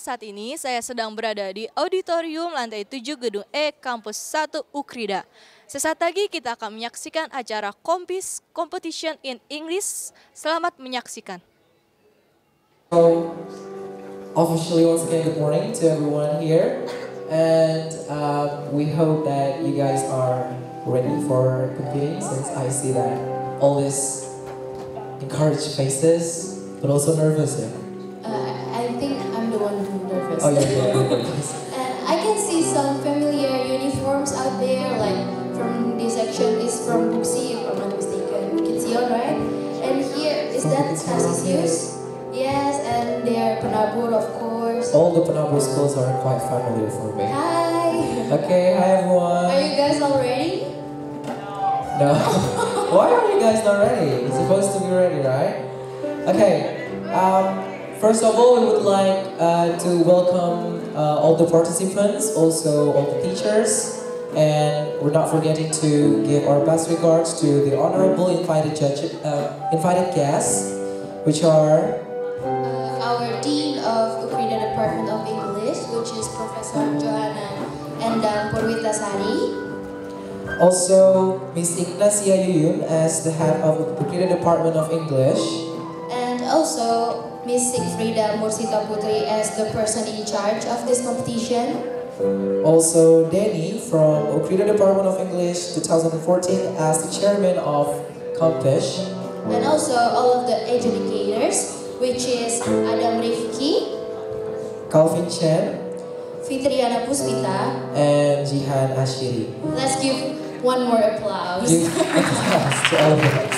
saat ini saya sedang berada di auditorium lantai 7 gedung E kampus 1 Ukrida. Sesaat lagi kita akan menyaksikan acara Competition in English. Selamat menyaksikan. So, officially once again good morning to everyone here, and we hope that you guys are ready for competing, since I see that all these encouraged faces, but also nervous. Yeah? I think I'm the one who's nervous. Oh yeah. And I can see some familiar uniforms out there, like from this section is from Buxi, if I'm not mistaken. You can see all right. And here is that Cassius. Yes, and they're Penabur, of course. All the Penabur schools are quite familiar for me. Hi. Okay, hi everyone. Are you guys all ready? No. Why are you guys not ready? You're supposed to be ready, right? Okay. First of all, we would like to welcome all the participants, also all the teachers, and we're not forgetting to give our best regards to the honorable invited guests, which are Our Dean of Ukrida Department of English, which is Professor Johanna Endang Purwitasari. also Miss Ignacia Yuyun as the head of Ukrida Department of English. And also Miss Sigfrida Mursita Putri as the person in charge of this competition. Also Danny from Ukrida Department of English 2014 as the chairman of Compish. And also all of the educators, which is Adam Rifki, Calvin Chen, Fitriana Puspita. and Jihan Ashiri. Let's give one more applause. Give applause to all of us.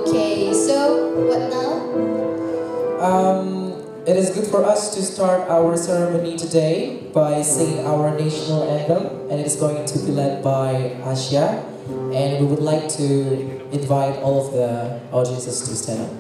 Okay, so what now? It is good for us to start our ceremony today by singing our national anthem, and it is going to be led by Asia, and we would like to invite all of the audiences to stand up.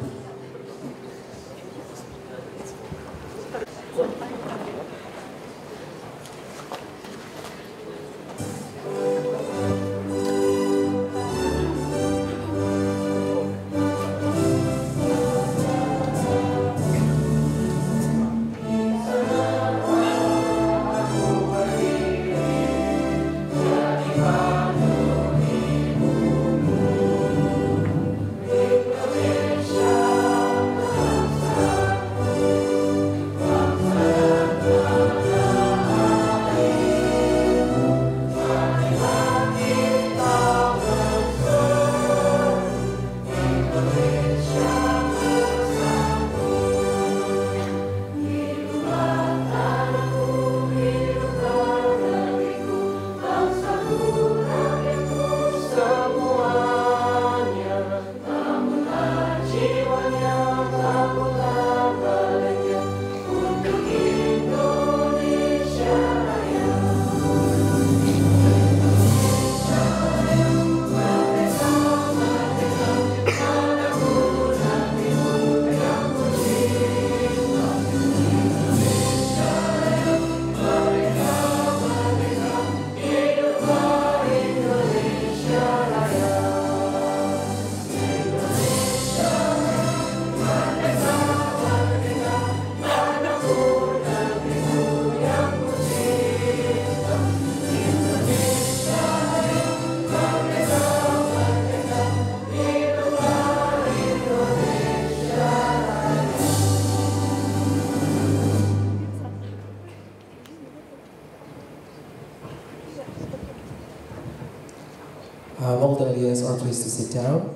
All the ladies are pleased to sit down.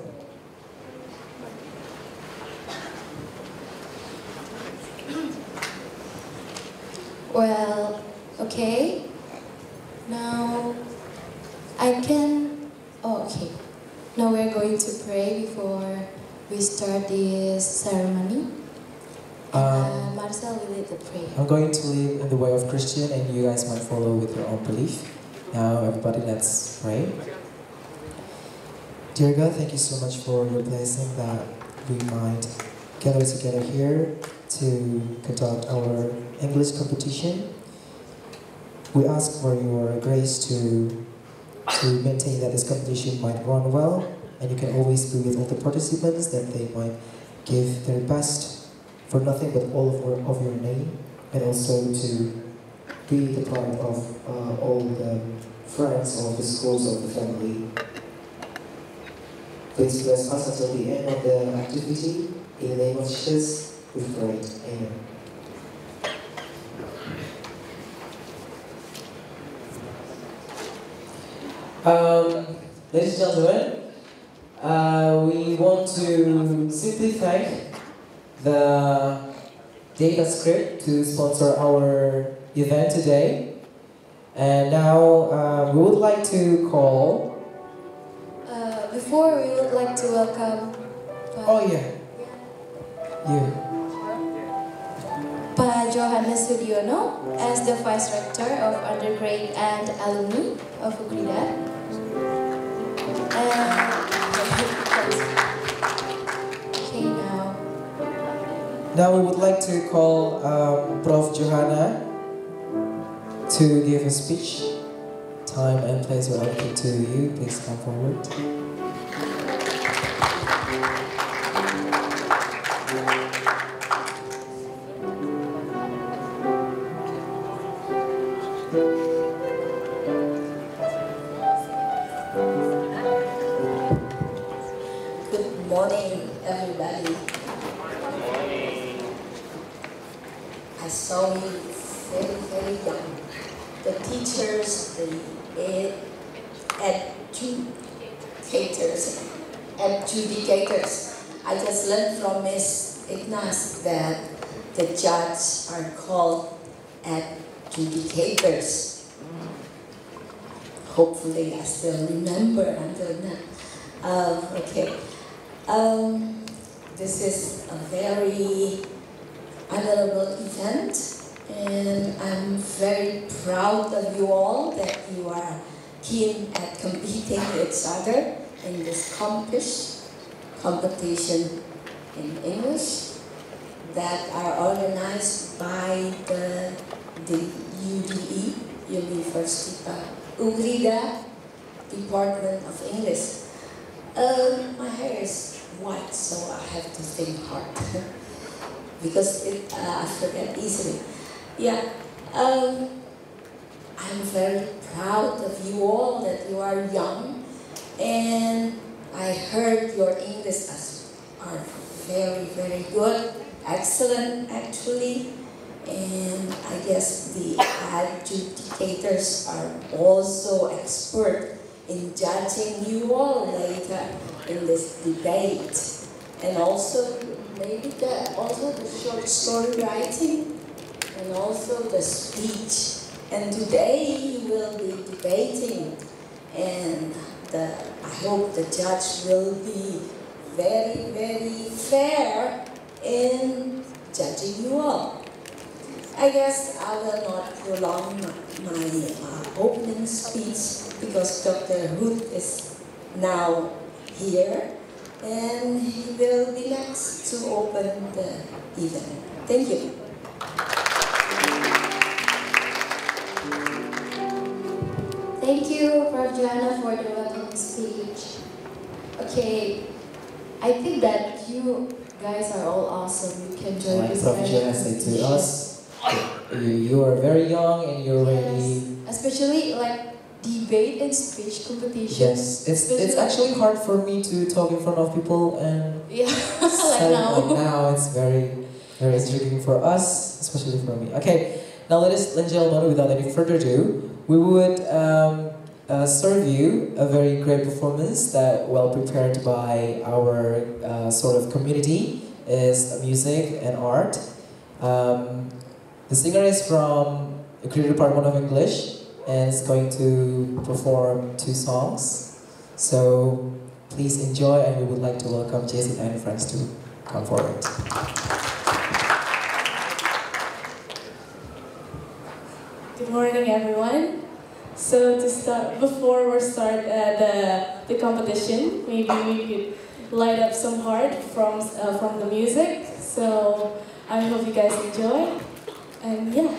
Well, okay. Now I can. Oh, okay. Now we're going to pray before we start this ceremony. Marcel will lead the prayer. I'm going to live in the way of Christian, and you guys might follow with your own belief. Now, everybody, let's pray. Dear God, thank you so much for your blessing that we might gather together here to conduct our English competition. We ask for your grace to maintain that this competition might run well, and you can always be with all the participants, that they might give their best for nothing but of your name, and also to be the part of all the friends of the schools of the family. Please bless us until the end of the activity. In the name of Jesus, we pray. Amen. Ladies and gentlemen, we want to simply thank the Data Script to sponsor our event today. And now we would like to call... Before we would like to welcome... Oh yeah, you. Pak Johannes Sudiono as the Vice Rector of Undergrad and Alumni of Ukrida. Okay, now we would like to call Prof. Johanna to give a speech. Time and place are allocated to you. Please come forward. Good morning, everybody. I saw you very, very young. The teachers, the adjudicators. I just learned from Miss Ignace that the judges are called adjudicators. Hopefully I still remember until now. Okay. This is a very honorable event, and I'm very proud of you all that you are keen at competing with each other in this competition in English that are organized by the UDE, Universitas Ukrida Department of English. My hair is white, so I have to think hard because I forget easily. Yeah, I'm very proud of you all that you are young, and I heard your English are very, very good, excellent actually, and I guess the adjudicators are also expert in judging you all later in this debate, and also maybe the short story writing and also the speech. And today you will be debating, and I hope the judge will be very, very fair in judging you all. I guess I will not prolong my opening speech because Dr. Ruth is now here, and he will be next to open the event. Thank you. Thank you, Prof. Johanna, for the welcome speech. Okay, I think that you guys are all awesome. You can join Like this Prof. kind of Johanna said to competition. us, you are very young and you're ready. Especially like debate and speech competition. Yes, it's actually hard for me to talk in front of people, and Yeah, like now it's very, very intriguing for us, especially for me. Okay, now ladies and gentlemen, without any further ado, we would serve you a very great performance that well prepared by our sort of community is music and art. The singer is from the Creative Department of English and is going to perform 2 songs. So please enjoy, and we would like to welcome Jason and friends to come forward. Good morning, everyone. So to start, before we start the competition, maybe we could light up some heart from the music. So I hope you guys enjoy, and yeah.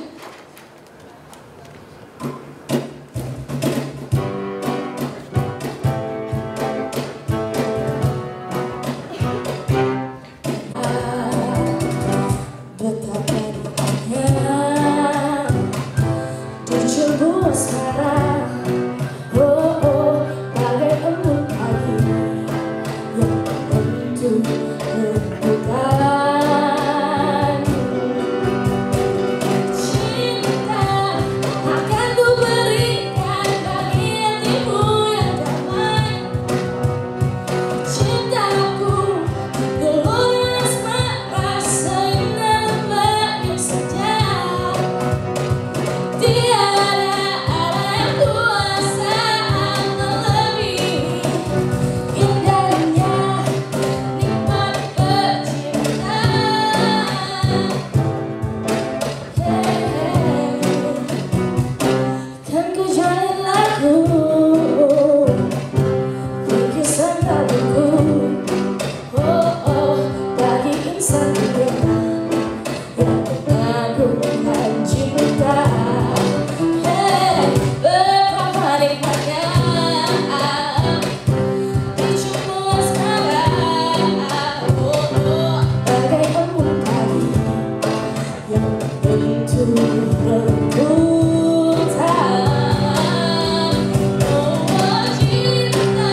into the good time. Oh cinta,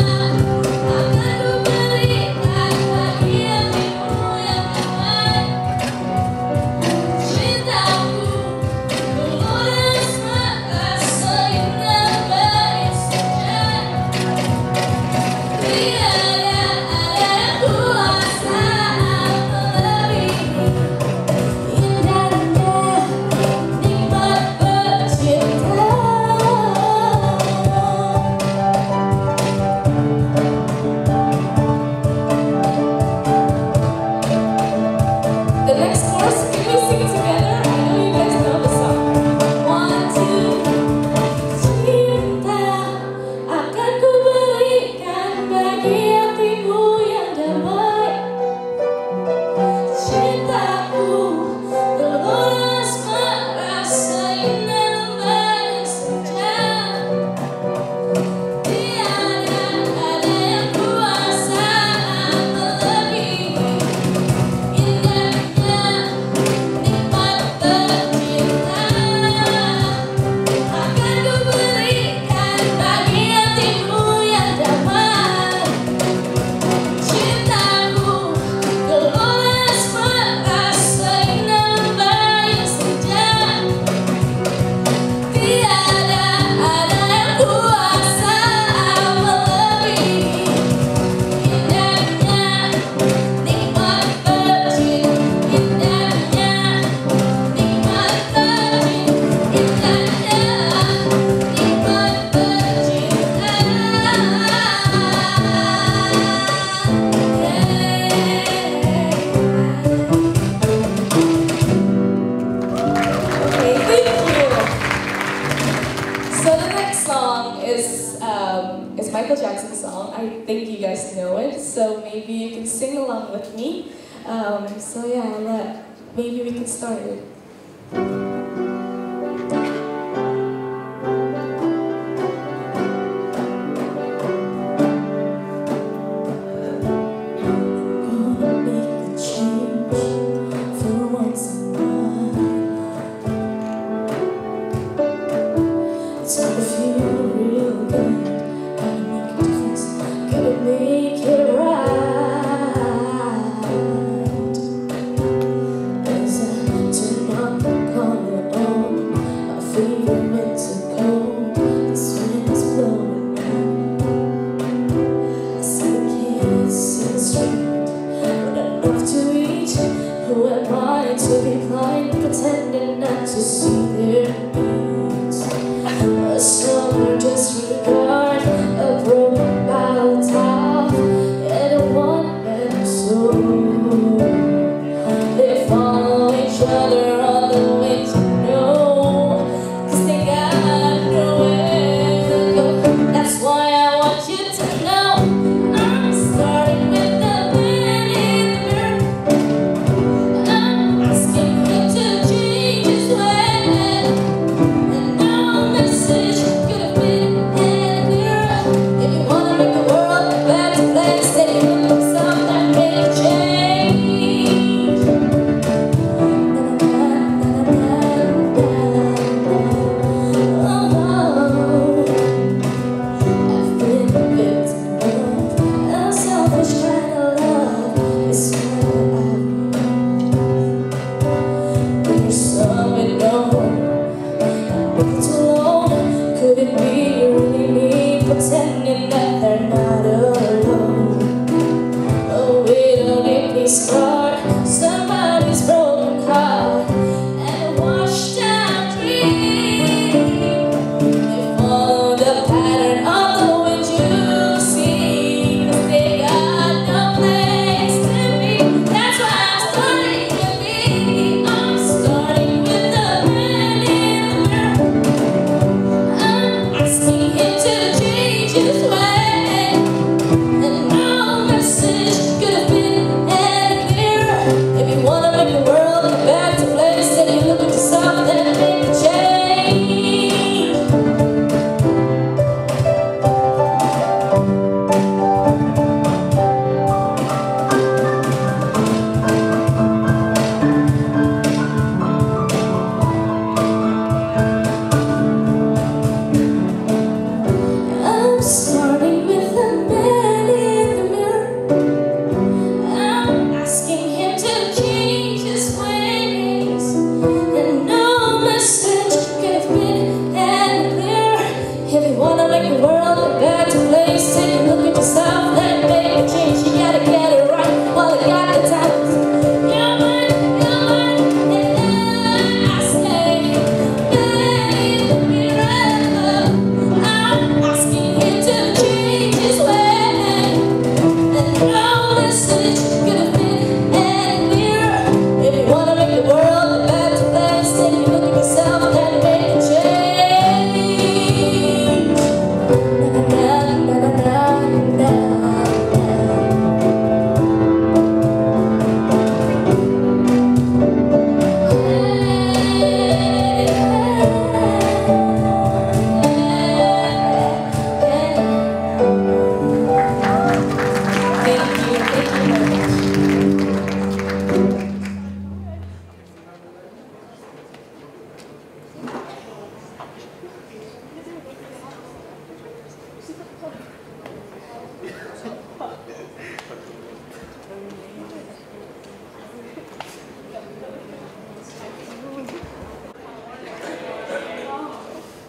akan ku berikan bagi hatimu yang damai. Cintaku tulus maka seindah baik saja. Tiada ada yang kuasa melebihi indahnya nikmat bercinta. The next chorus, can we sing it together? I know you guys know the song. 1, 2. Cinta akan ku berikan bagi hatimu yang damai. Cintaku tulus merasa indah lembah senja. Tiada ada yang kuasa melebihi indahnya nikmat bercinta. Akan ku berikan bagi hatimu yang damai. Cintaku tulus merasa indah lembah senja. Tiada ada yang kuasa melebihi indahnya nikmat bercinta. Indahnya nikmat bercinta. Indahnya nikmat bercinta. Okay, thank you. So the next song is Michael Jackson's song. I think you guys know it, so maybe you can sing along with me. So yeah, maybe we can start it. Gonna make a change for once in my life. It's gonna feel real good. Gotta make a difference. Gotta make it right. As I turn on the color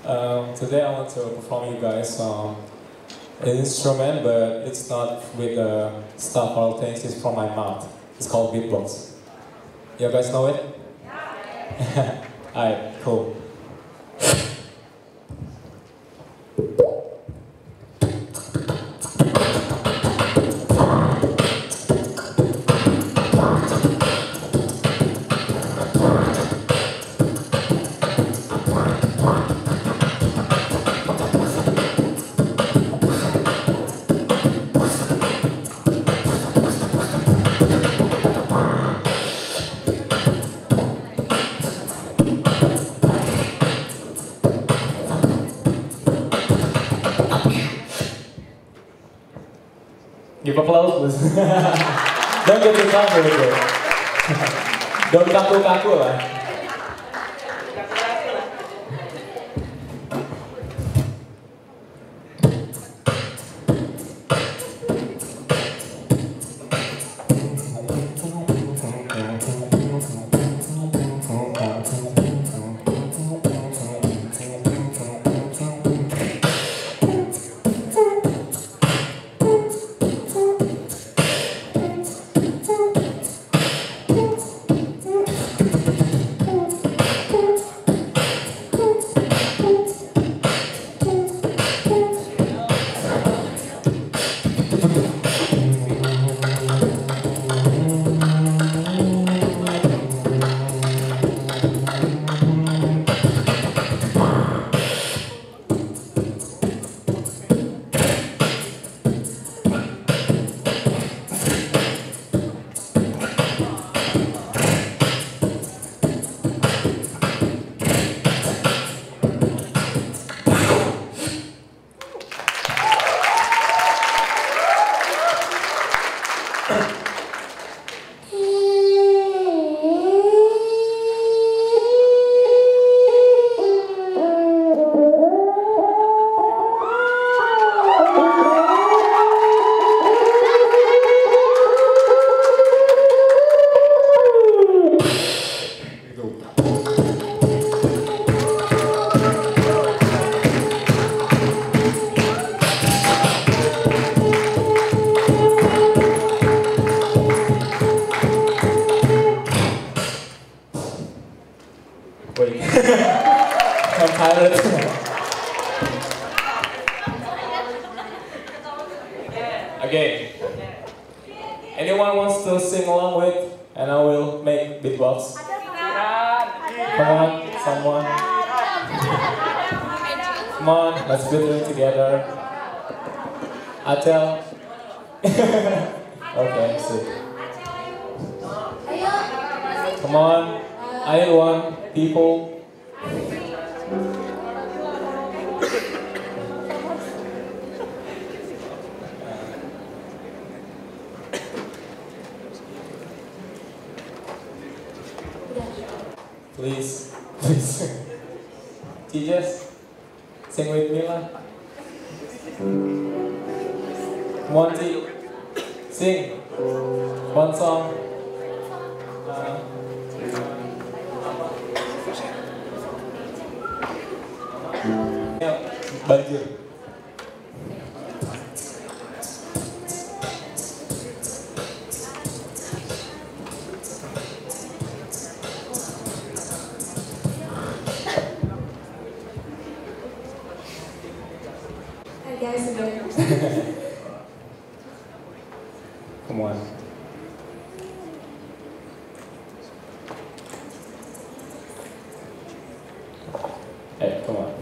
Today I want to perform you guys an instrument, but it's not with stuff or things, it's from my mouth. It's called beatbox. You guys know it? Yeah. Alright, cool. Give applause, please. Don't get too comfortable with it. Don't kaku-kaku lah. Wait. I'm tired. Okay. Anyone wants to sing along with? And I will make beatbox. Come on, someone. Come on, let's do it together. Atel. Okay, see. Come on. I need one, people. Please, please. Teachers, sing with me lah. Come on, T. Sing. One song. Banjir. Hi guys again. Come on. Hey, come on.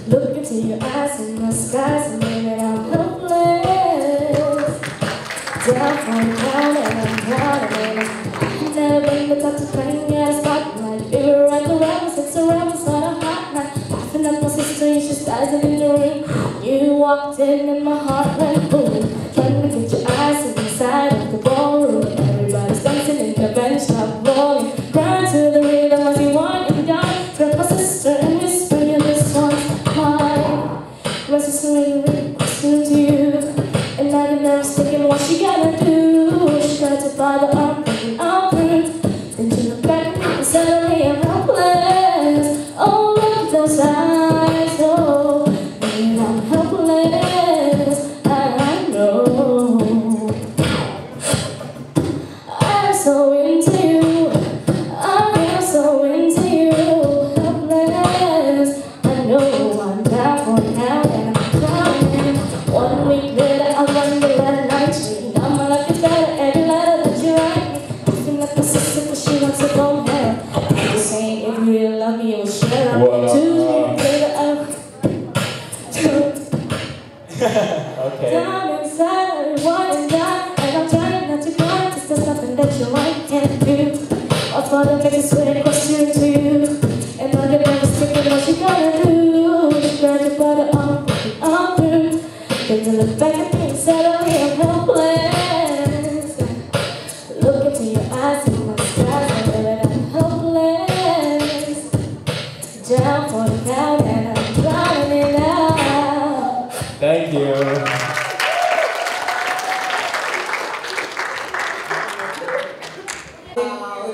Look into your eyes and the skies and then I'm helpless. Down from down and I'm down and I've never been the type to play at a spotlight. We were right around, six around, it's not a hot night. Laughing at my sister, you just dancing in the ring. You walked in and my heart went boom. Trying to get your eyes inside of the ballroom. Everybody's dancing in the bench, stop rolling. Grind to the rhythm as you want and down. Grab my sister and whisper, yeah, this one's mine. My sister really listening to you, and now you're never sticking thinking what she gonna do. She tried to buy the arm, thinking then to look back and suddenly I'm helpless. Oh, look at those eyes, oh, and I'm helpless. I know I'm so into you. I am so into you, helpless. I know I'm down for now and I'm crying. 1 week later, I wonder that night reading. I'm like it's better every letter that you write me. I feel like my sister, but she wants to go home. I'm just saying, if you really love me, you'll share. 2 weeks later, Okay. down inside, I want to die, and I'm trying not to cry. Cause there's nothing that you might can't do. My father makes a sweating question to you, and I can never stick with what you gotta do. You try to put it on through. Then to look back at me and suddenly I'm helpless. Look into your eyes and my skies, and then I'm helpless. Down for the count and I'm drowning it out. Thank you.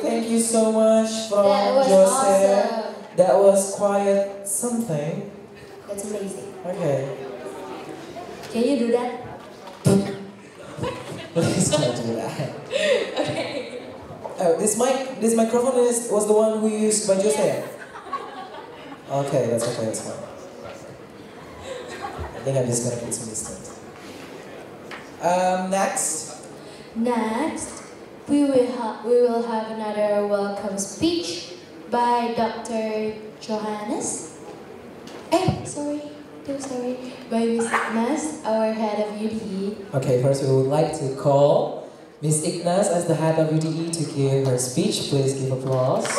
Thank you so much from That was Jose. awesome. That was quite something. That's amazing. Okay. Can you do that? Please try to do that. Okay. This microphone was the one who used by Jose. Okay, that's okay, that's fine. I think I'm just gonna put some distance. Next. Next, we will have another welcome speech by Dr. Johannes. Sorry. By Miss Ignas, our head of UDE. Okay, first we would like to call Miss Ignas as the head of UDE to give her speech. Please give applause.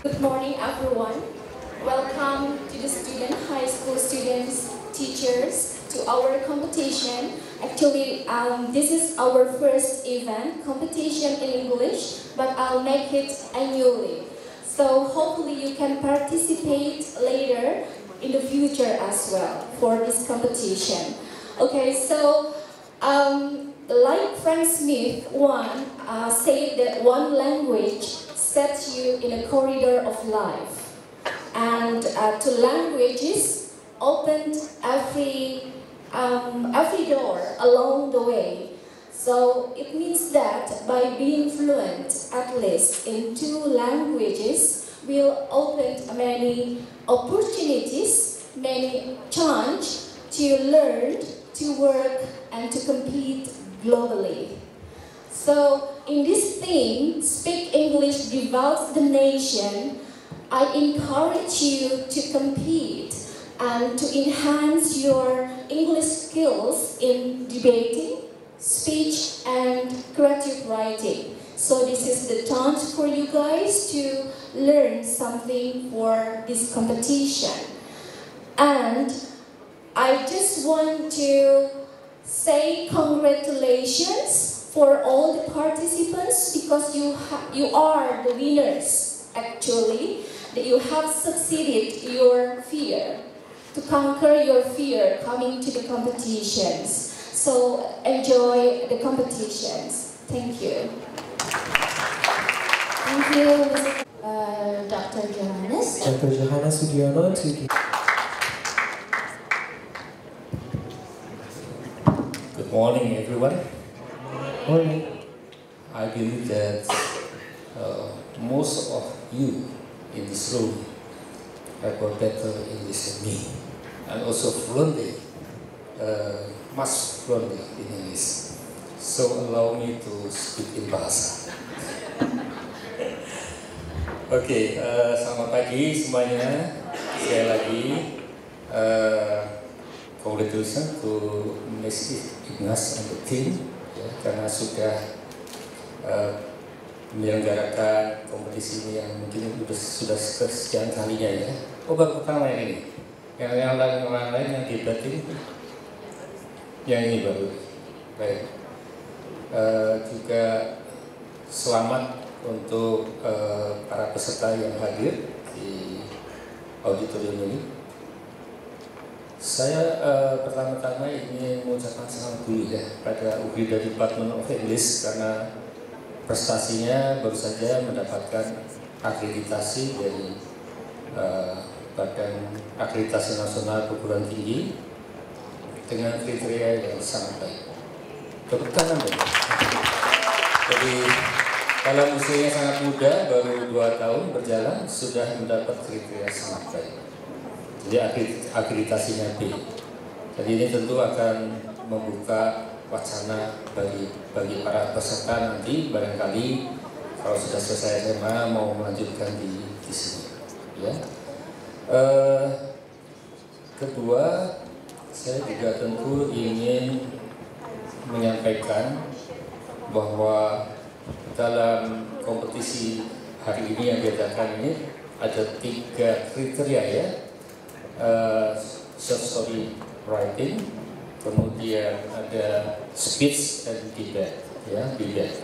Good morning, everyone. Welcome to the high school students, teachers, to our competition. Actually, this is our first event, competition in English, but I'll make it annually. So hopefully you can participate later in the future as well for this competition. Okay, so like Frank Smith said that one language sets you in a corridor of life, and to languages opened every door along the way. So it means that by being fluent at least in 2 languages will open many opportunities, many chances to learn, to work, and to compete globally. So in this theme, Speak English Develops the Nation, I encourage you to compete and to enhance your English skills in debating, speech, and creative writing. So this is the chance for you guys to learn something for this competition. And I just want to say congratulations for all the participants, because you are the winners actually, that you have succeeded your fear, to conquer your fear coming to the competitions. So enjoy the competitions. Thank you. Thank you, Dr. Johannes. Dr. Johannes Sudiono to give. Good morning, everyone. Morning. I believe that most of you in this room have got better English than me, and also fluently, much fluently in English. So allow me to speak in bahasa. Oke, selamat pagi semuanya. Sekali lagi, congratulations to Miss Ignas and the team, ya, karena sudah menyelenggarakan kompetisi ini yang mungkin sudah kesekian kalinya ya. Oh, baru pertama yang ini. Yang lain yang debatin, yang ini baru. Baik. Juga selamat untuk para peserta yang hadir di auditorium ini. Saya pertama-tama ingin mengucapkan selamat dulu ya pada Ukrida Department of English karena prestasinya baru saja mendapatkan akreditasi dari Badan Akreditasi Nasional Perguruan Tinggi dengan kriteria yang sangat baik. Tepuk tangan dong. Jadi kalau usianya sangat muda, baru 2 tahun berjalan, sudah mendapat kriteria sangat baik. Jadi akreditasinya B. Jadi ini tentu akan membuka wacana bagi para peserta nanti barangkali kalau sudah selesai SMA mau melanjutkan di sini. Ya. Kedua, saya juga tentu ingin menyampaikan bahwa dalam kompetisi hari ini yang diadakan ini ada 3 kriteria ya, short story writing, kemudian ada speech and debate ya, debate.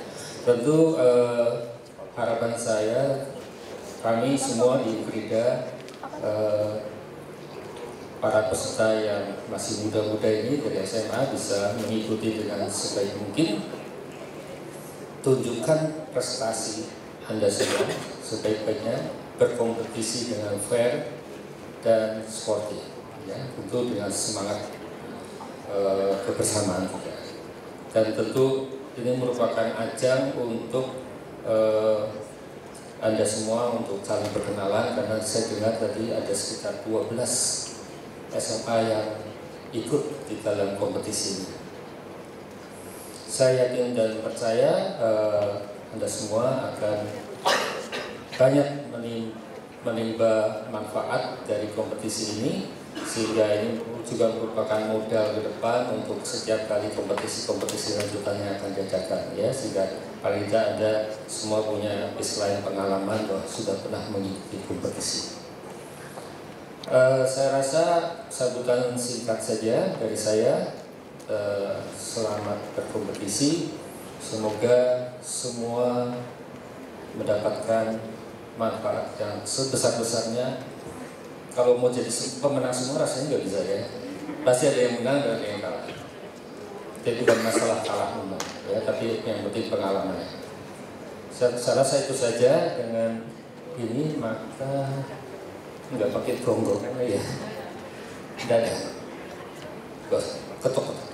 Tentu harapan saya kami semua di Ukrida, para peserta yang masih muda-muda ini dari SMA bisa mengikuti dengan sebaik mungkin. Tunjukkan prestasi Anda semua sebaik-baiknya, berkompetisi dengan fair dan sportif, ya, tentu dengan semangat kebersamaan juga. Dan tentu ini merupakan ajang untuk Anda semua untuk saling berkenalan, karena saya dengar tadi ada sekitar 12 SMA yang ikut di dalam kompetisi ini. Saya yakin dan percaya Anda semua akan banyak menimba manfaat dari kompetisi ini, sehingga ini juga merupakan modal ke depan untuk setiap kali kompetisi-kompetisi lanjutannya akan diadakan, ya, sehingga paling tidak Anda semua punya baseline pengalaman bahwa sudah pernah mengikuti kompetisi. Saya rasa sambutan singkat saja dari saya. Selamat berkompetisi, semoga semua mendapatkan manfaat yang sebesar-besarnya. Kalau mau jadi pemenang semua rasanya nggak bisa ya, pasti ada yang menang dan ada yang kalah. Jadi bukan masalah kalah menang ya, tapi yang penting pengalamannya. Saya rasa itu saja. Dengan ini maka nggak pakai gonggong ya, dadah,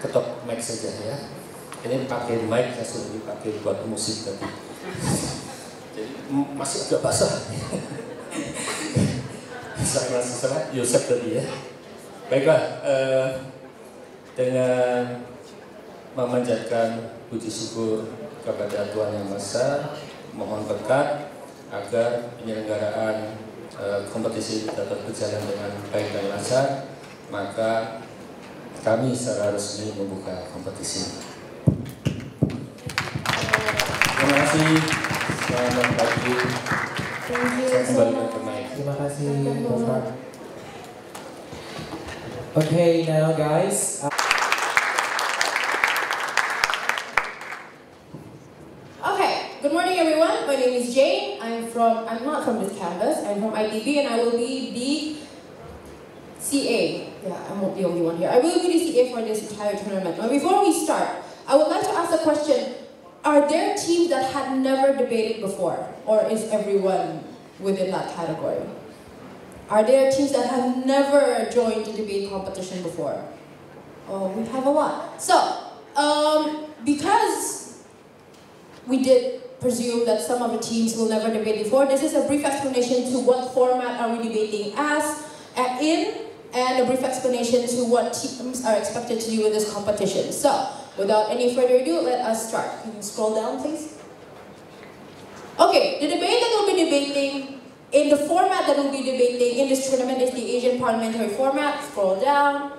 ketok mic saja ya. Ini pakai mic yang sudah dipakai buat musik tadi. Jadi masih agak basah. Saya masih salah Yosef tadi ya. Baiklah, dengan memanjatkan puji syukur kepada Tuhan Yang Maha Esa, mohon berkat agar penyelenggaraan kompetisi dapat berjalan dengan baik dan lancar, maka kami secara resmi membuka kompetisi ini. Terima kasih. Selamat pagi. Saya kembalikan ke mic. Terima kasih, Bapak. Okay, now guys. Okay, good morning everyone. My name is Jane. I'm not from this campus. I'm from ITB and I will be the CA. Yeah, I'm not the only one here. I will be the CA for this entire tournament. But before we start, I would like to ask a question. Are there teams that had never debated before? Or is everyone within that category? Are there teams that have never joined a debate competition before? Oh, we have a lot. So, because we did presume that some of the teams will never debate before, this is a brief explanation to what format are we debating in, and a brief explanation to what teams are expected to do in this competition. So, without any further ado, let us start. Can you scroll down, please? Okay, the debate that we'll be debating, in the format that we'll be debating in this tournament is the Asian parliamentary format. Scroll down.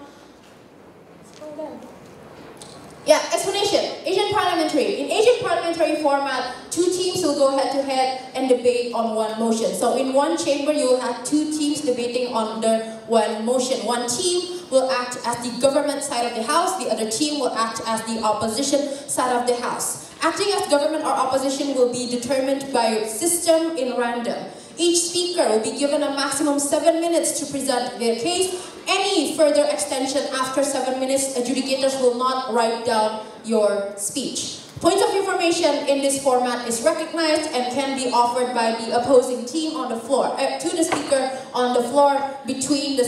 Scroll down. Yeah, explanation. Asian parliamentary. In Asian parliamentary format, 2 teams will go head-to-head and debate on one motion. So in one chamber, you will have 2 teams debating under one motion. One team will act as the government side of the house. The other team will act as the opposition side of the house. Acting as government or opposition will be determined by system in random. Each speaker will be given a maximum 7 minutes to present their case. Any further extension after 7 minutes, adjudicators will not write down your speech. Points of information in this format is recognized and can be offered by the opposing team on the floor, to the speaker on the floor between the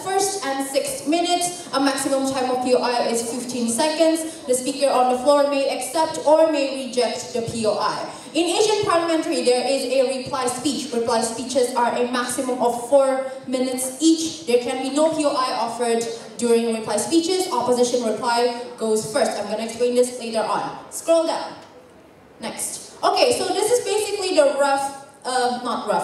first and 6th minutes. A maximum time of POI is 15 seconds. The speaker on the floor may accept or may reject the POI. In Asian parliamentary, there is a reply speech. Reply speeches are a maximum of 4 minutes each. There can be no POI offered during reply speeches. Opposition reply goes first. I'm going to explain this later on. Scroll down. Next. Okay, so this is basically the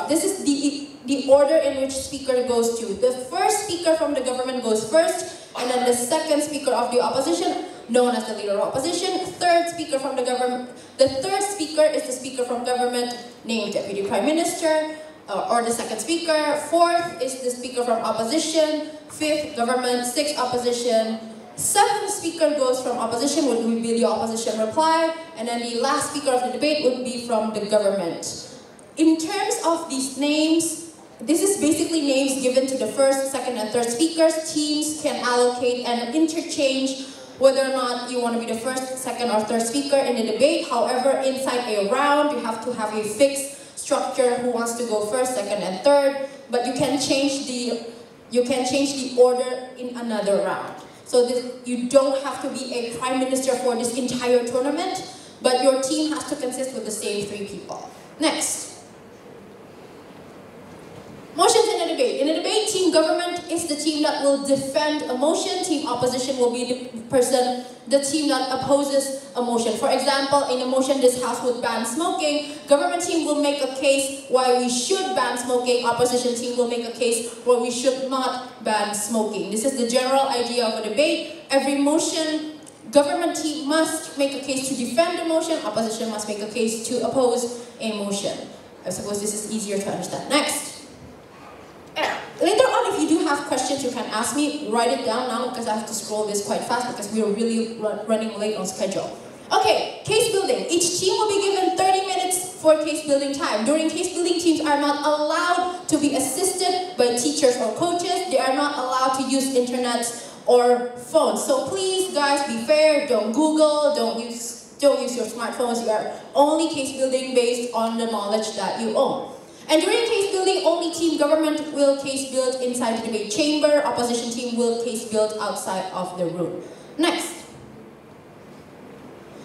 this is the order in which speaker goes to. The first speaker from the government goes first, and then the second speaker of the opposition, known as the leader of opposition. Third speaker from the government. The third speaker is the speaker from government, named Deputy Prime Minister, or the second speaker. Fourth is the speaker from opposition. Fifth, government. Sixth, opposition. Seventh speaker goes from opposition, would be the opposition reply, and then the last speaker of the debate would be from the government. In terms of these names, this is basically names given to the first, second, and third speakers. Teams can allocate and interchange whether or not you want to be the first, second, or third speaker in the debate. However, inside a round, you have to have a fixed structure who wants to go first, second, and third. But you can change the order in another round. So you don't have to be a prime minister for this entire tournament, but your team has to consist with the same 3 people. Next. Motions in a debate. In a debate, team government is the team that will defend a motion. Team opposition will be the team that opposes a motion. For example, in a motion, this house would ban smoking. Government team will make a case why we should ban smoking. Opposition team will make a case why we should not ban smoking. This is the general idea of a debate. Every motion, government team must make a case to defend the motion. Opposition must make a case to oppose a motion. I suppose this is easier to understand. Next. Later on, if you do have questions, you can ask me. Write it down now because I have to scroll this quite fast because we are really running late on schedule. Okay, case building. Each team will be given 30 minutes for case building time. During case building, teams are not allowed to be assisted by teachers or coaches. They are not allowed to use internet or phones. So please, guys, be fair. Don't Google. Don't use your smartphones. You are only case building based on the knowledge that you own. And during case building, only team government will case build inside the debate chamber. Opposition team will case build outside of the room. Next.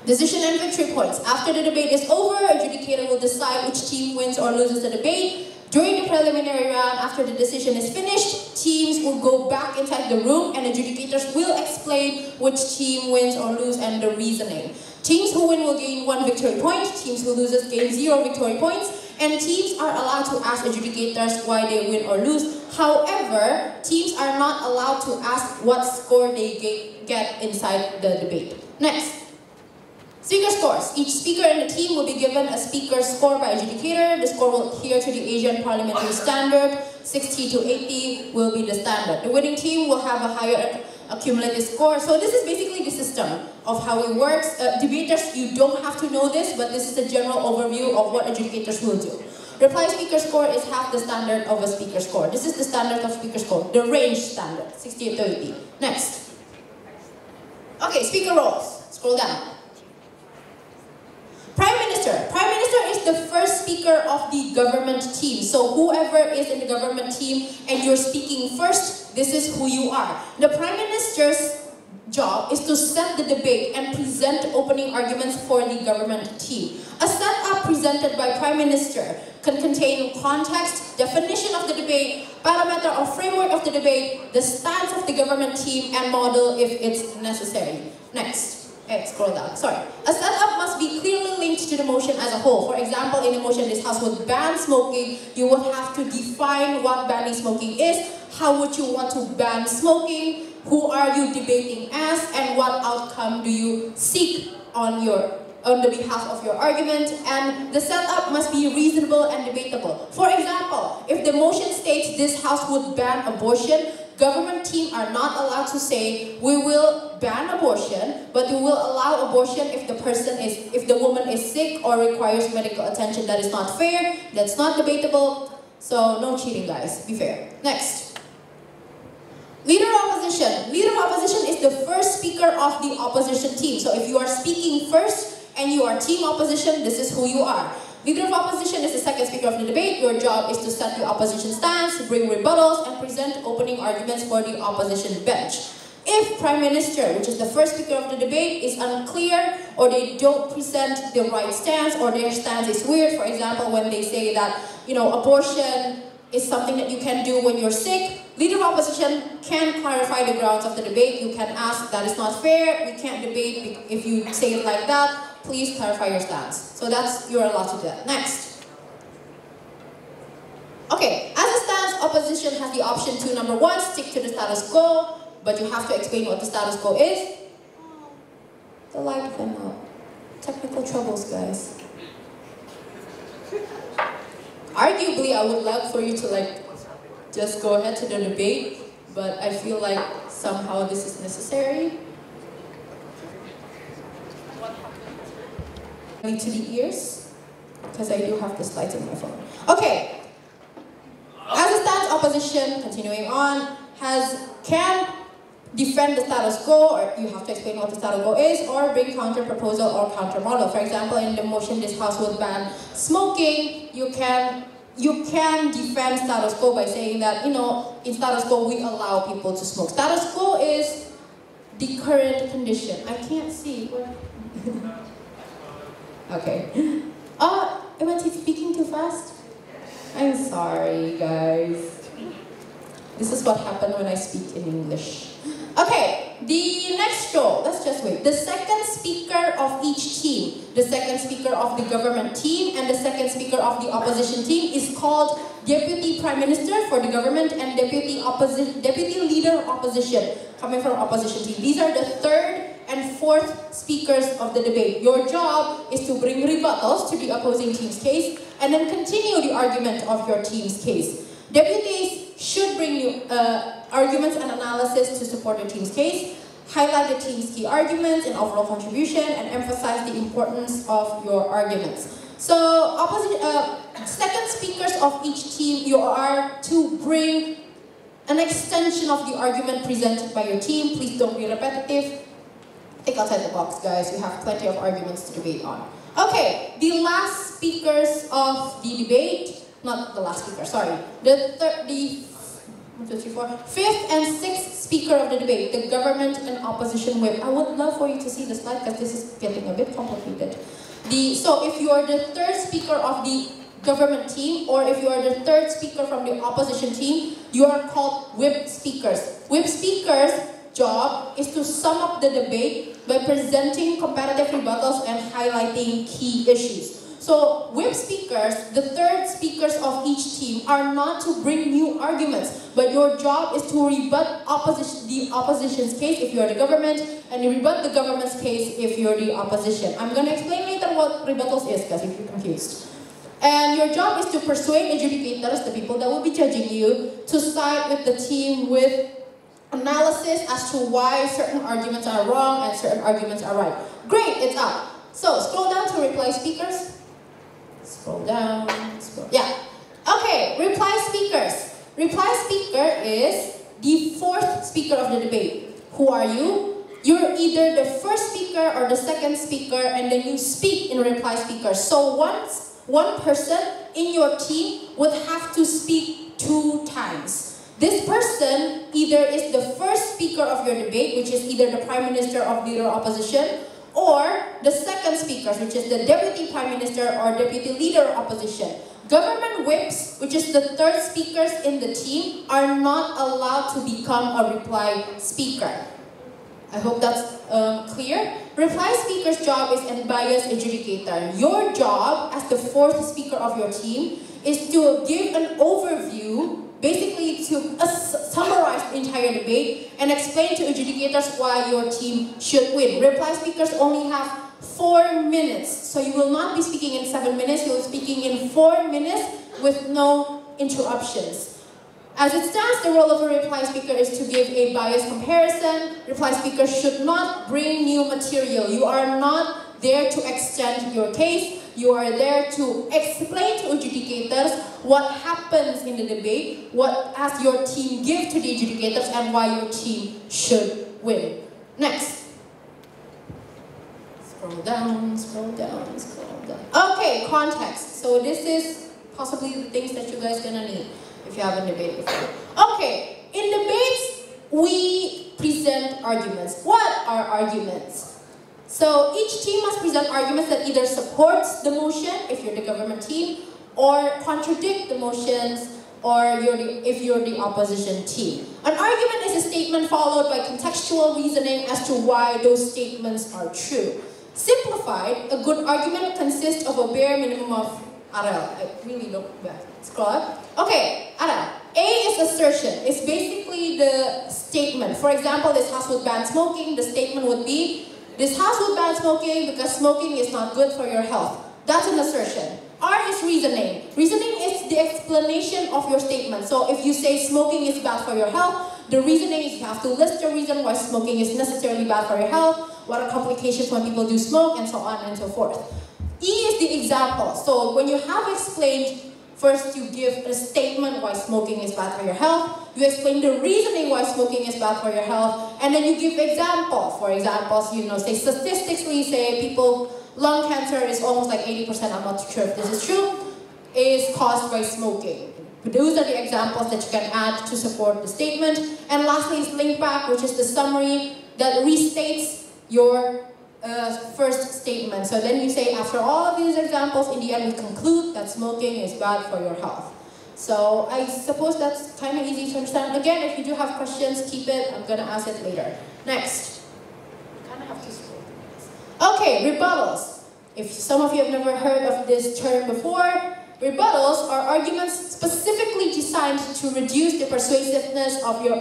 Decision and victory points. After the debate is over, adjudicator will decide which team wins or loses the debate. During the preliminary round, after the decision is finished, teams will go back inside the room and adjudicators will explain which team wins or loses and the reasoning. Teams who win will gain 1 victory point. Teams who lose gain 0 victory points. And teams are allowed to ask adjudicators why they win or lose. However, teams are not allowed to ask what score they get inside the debate. Next. Speaker scores. Each speaker in the team will be given a speaker score by adjudicator. The score will adhere to the Asian parliamentary standard. 60 to 80 will be the standard. The winning team will have a higher accumulated score. So this is basically the system of how it works. Debaters, you don't have to know this, but this is a general overview of what adjudicators will do. Reply speaker score is half the standard of a speaker score. This is the standard of speaker score, the range standard, 60 to 80. Next. Okay, speaker roles. Scroll down. Prime Minister. Prime Minister is the first speaker of the government team. So whoever is in the government team and you're speaking first, this is who you are. The Prime Minister's job is to set the debate and present opening arguments for the government team. A setup presented by Prime Minister can contain context, definition of the debate, parameter or framework of the debate, the stance of the government team, and model if it's necessary. Next. Scroll down, sorry. A setup must be clearly linked to the motion as a whole. For example, in a motion this house would ban smoking, you would have to define what banning smoking is, how would you want to ban smoking, who are you debating as, and what outcome do you seek on the behalf of your argument, and the setup must be reasonable and debatable. For example, if the motion states this house would ban abortion, government team are not allowed to say we will ban abortion, but we will allow abortion if the woman is sick or requires medical attention. That is not fair. That's not debatable. So no cheating, guys. Be fair. Next. Leader of opposition opposition. Leader of opposition is the first speaker of the opposition team. So if you are speaking first and you are team opposition, this is who you are. Leader of opposition is the second speaker of the debate. Your job is to set the opposition stance, bring rebuttals, and present opening arguments for the opposition bench. If Prime Minister, which is the first speaker of the debate, is unclear or they don't present the right stance or their stance is weird, for example, when they say that, abortion is something that you can do when you're sick, Leader of opposition can clarify the grounds of the debate. You can ask, that is not fair, we can't debate if you say it like that. Please clarify your stance. So you're allowed to do that. Next. Okay, as a stance, opposition has the option to, number one, stick to the status quo, but you have to explain what the status quo is. The light went out. Technical troubles, guys. Arguably, I would love for you to just go ahead to the debate, but I feel like somehow this is necessary. To the ears, because I do have the slides on my phone. Okay. As a stance, opposition, continuing on, can defend the status quo, or you have to explain what the status quo is, or bring counter proposal or counter model. For example, in the motion this House will ban smoking, you can defend status quo by saying that, in status quo we allow people to smoke. Status quo is the current condition. I can't see. Okay. Am I speaking too fast? I'm sorry, guys. This is what happened when I speak in English. Okay, the next row, let's just wait. The second speaker of each team, the second speaker of the government team, and the second speaker of the opposition team is called Deputy Prime Minister for the government and Deputy Leader of Opposition, coming from opposition team. These are the third and fourth speakers of the debate. Your job is to bring rebuttals to the opposing team's case and then continue the argument of your team's case. Deputies should bring you arguments and analysis to support your team's case, highlight the team's key arguments and overall contribution, and emphasize the importance of your arguments. So, second speakers of each team, you are to bring an extension of the argument presented by your team. Please don't be repetitive. Think outside the box, guys. We have plenty of arguments to debate on. Okay, the last speakers of the debate, not the last speaker, sorry. The fifth and sixth speaker of the debate, the government and opposition whip. I would love for you to see the slide because this is getting a bit complicated. So if you are the third speaker of the government team, or if you are the third speaker from the opposition team, you are called whip speakers. Whip speakers' job is to sum up the debate by presenting competitive rebuttals and highlighting key issues. So, whip speakers, the third speakers of each team, are not to bring new arguments, but your job is to rebut the opposition's case if you are the government, and rebut the government's case if you're the opposition. I'm going to explain later what rebuttals is, guys, if you're confused. And your job is to persuade adjudicators, the people that will be judging you, to side with the team with analysis as to why certain arguments are wrong and certain arguments are right. Great, it's up. So, scroll down to reply speakers. Scroll down, yeah. Okay, reply speakers. Reply speaker is the fourth speaker of the debate. Who are you? You're either the first speaker or the second speaker, and then you speak in reply speaker. So one person in your team would have to speak 2 times. This person either is the first speaker of your debate, which is either the Prime Minister or Leader of Opposition, or the second speakers, which is the Deputy Prime Minister or Deputy Leader of Opposition. Government whips, which is the third speakers in the team, are not allowed to become a reply speaker. I hope that's clear. Reply speaker's job is unbiased adjudicator. Your job as the fourth speaker of your team is to give an overview, basically to summarize the entire debate and explain to adjudicators why your team should win. Reply speakers only have 4 minutes, so you will not be speaking in 7 minutes, you will be speaking in 4 minutes with no interruptions. As it stands, the role of a reply speaker is to give a biased comparison. Reply speakers should not bring new material. You are not there to extend your case. You are there to explain to adjudicators what happens in the debate, what has your team give to the adjudicators, and why your team should win. Next. Scroll down, scroll down, scroll down. Okay, context. So this is possibly the things that you guys are gonna need if you haven't debated before. Okay, in debates, we present arguments. What are arguments? So each team must present arguments that either supports the motion, if you're the government team, or contradict the motions, or if you're the opposition team. An argument is a statement followed by contextual reasoning as to why those statements are true. Simplified, a good argument consists of a bare minimum of RL. I really don't scroll up. Okay, RL. A is assertion. It's basically the statement. For example, this house would ban smoking. The statement would be, this house would ban smoking because smoking is not good for your health. That's an assertion. R is reasoning. Reasoning is the explanation of your statement. So if you say smoking is bad for your health, the reasoning is you have to list the reason why smoking is necessarily bad for your health, what are complications when people do smoke, and so on and so forth. E is the example. So when you have explained, first you give a statement why smoking is bad for your health, you explain the reasoning why smoking is bad for your health, and then you give examples. For example, say statistically, say people, lung cancer is almost like 80%, I'm not sure if this is true, is caused by smoking. Those are the examples that you can add to support the statement. And lastly is link back, which is the summary that restates your first statement. So then you say, after all of these examples, in the end we conclude that smoking is bad for your health. So I suppose that's kind of easy to understand. Again, if you do have questions, keep it. I'm going to ask it later. Next. Kind of have to scroll. Okay, rebuttals. If some of you have never heard of this term before, rebuttals are arguments specifically designed to reduce the persuasiveness of your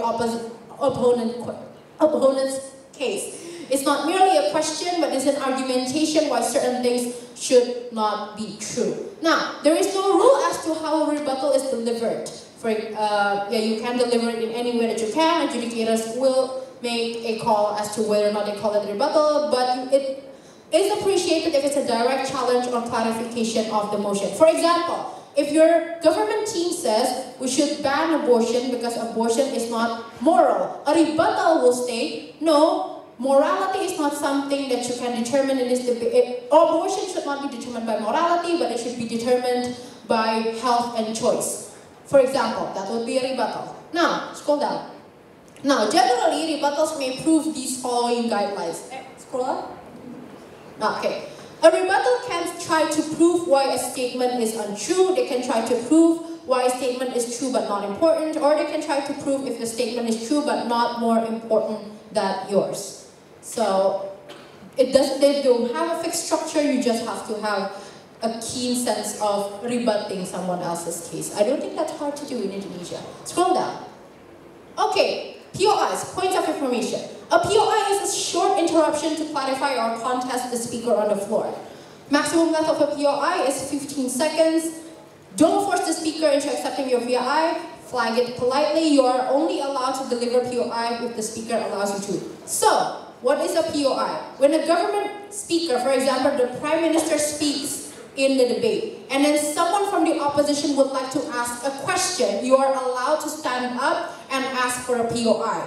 opponent's case. It's not merely a question, but it's an argumentation why certain things should not be true. Now, there is no rule as to how a rebuttal is delivered. You can deliver it in any way that you can. Adjudicators will make a call as to whether or not they call it a rebuttal, but it is appreciated if it's a direct challenge or clarification of the motion. For example, if your government team says we should ban abortion because abortion is not moral, a rebuttal will state, no, morality is not something that you can determine in this debate. Abortion should not be determined by morality, but it should be determined by health and choice. For example, that would be a rebuttal. Now, scroll down. Now, generally, rebuttals may prove these following guidelines. Scroll up. Okay. A rebuttal can try to prove why a statement is untrue. They can try to prove why a statement is true but not important, or they can try to prove if the statement is true but not more important than yours. So they don't have a fixed structure, you just have to have a keen sense of rebutting someone else's case. I don't think that's hard to do in Indonesia. Scroll down. Okay, POIs, points of information. A POI is a short interruption to clarify or contest the speaker on the floor. Maximum length of a POI is 15 seconds. Don't force the speaker into accepting your POI. Flag it politely. You are only allowed to deliver POI if the speaker allows you to. So, what is a POI? When a government speaker, for example, the Prime Minister speaks in the debate, and then someone from the opposition would like to ask a question, you are allowed to stand up and ask for a POI.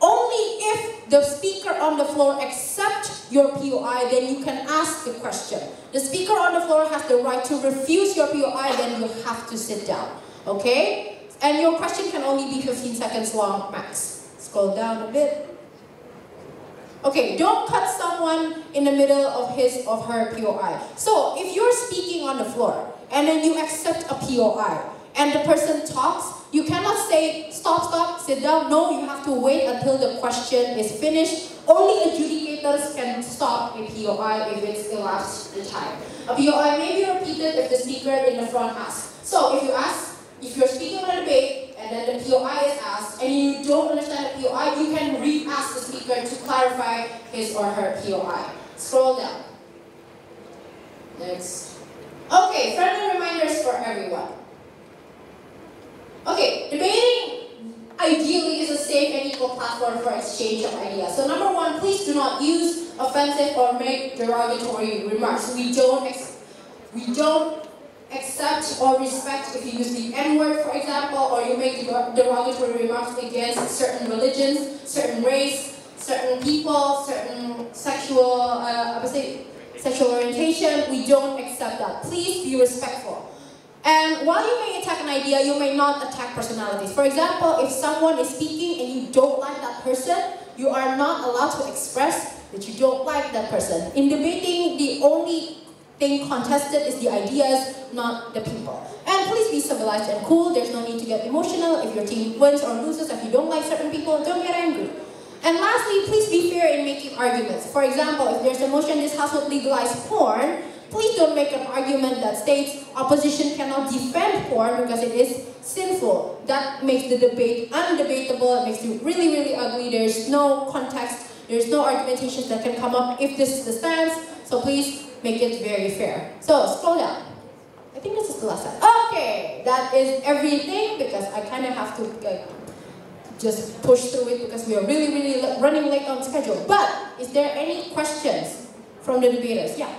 Only if the speaker on the floor accepts your POI, then you can ask the question. The speaker on the floor has the right to refuse your POI, then you have to sit down. Okay? And your question can only be 15 seconds long max. Scroll down a bit. Okay, don't cut someone in the middle of his or her POI. So, if you're speaking on the floor, and then you accept a POI, and the person talks, you cannot say, stop, sit down. No, you have to wait until the question is finished. Only adjudicators can stop a POI if it's elapsed the time. A POI may be repeated if the speaker in the front asks. So, if you're speaking on a debate, and then the POI is asked, and you don't understand the POI, you can re-ask the speaker to clarify his or her POI. Scroll down. Next. Okay, friendly reminders for everyone. Okay, debating ideally is a safe and equal platform for exchange of ideas. So number one, please do not use offensive or make derogatory remarks. We don't accept or respect if you use the N-word, for example, or you make derogatory remarks against certain religions, certain race, certain people, certain sexual orientation. We don't accept that. Please be respectful. And while you may attack an idea, you may not attack personalities. For example, if someone is speaking and you don't like that person, you are not allowed to express that you don't like that person. In debating, the only thing contested is the ideas, not the people. And please be civilized and cool. There's no need to get emotional. If your team wins or loses, if you don't like certain people, don't get angry. And lastly, please be fair in making arguments. For example, if there's a motion this House would legalize porn, please don't make an argument that states opposition cannot defend porn because it is sinful. That makes the debate undebatable. It makes it really, really ugly. There's no context. There's no argumentations that can come up if this is the stance. So please make it very fair. So scroll down. I think this is the last slide. Okay, that is everything because I kind of have to just push through it because we are really, really running late on schedule. But is there any questions from the debaters? Yeah.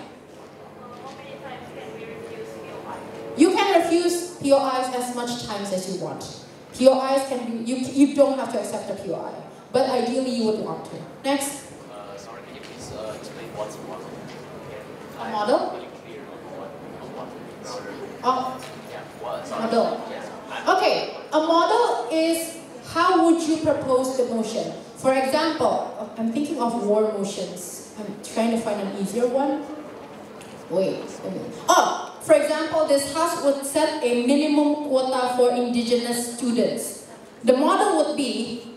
You can refuse POIs as much times as you want. POIs can be, you don't have to accept a POI, but ideally you would want to. Next. Sorry, can you please explain what's a model? A model? Oh, model. Okay, a model is how would you propose the motion? For example, I'm thinking of war motions. I'm trying to find an easier one. Wait. Oh, for example, this House would set a minimum quota for indigenous students. The model would be,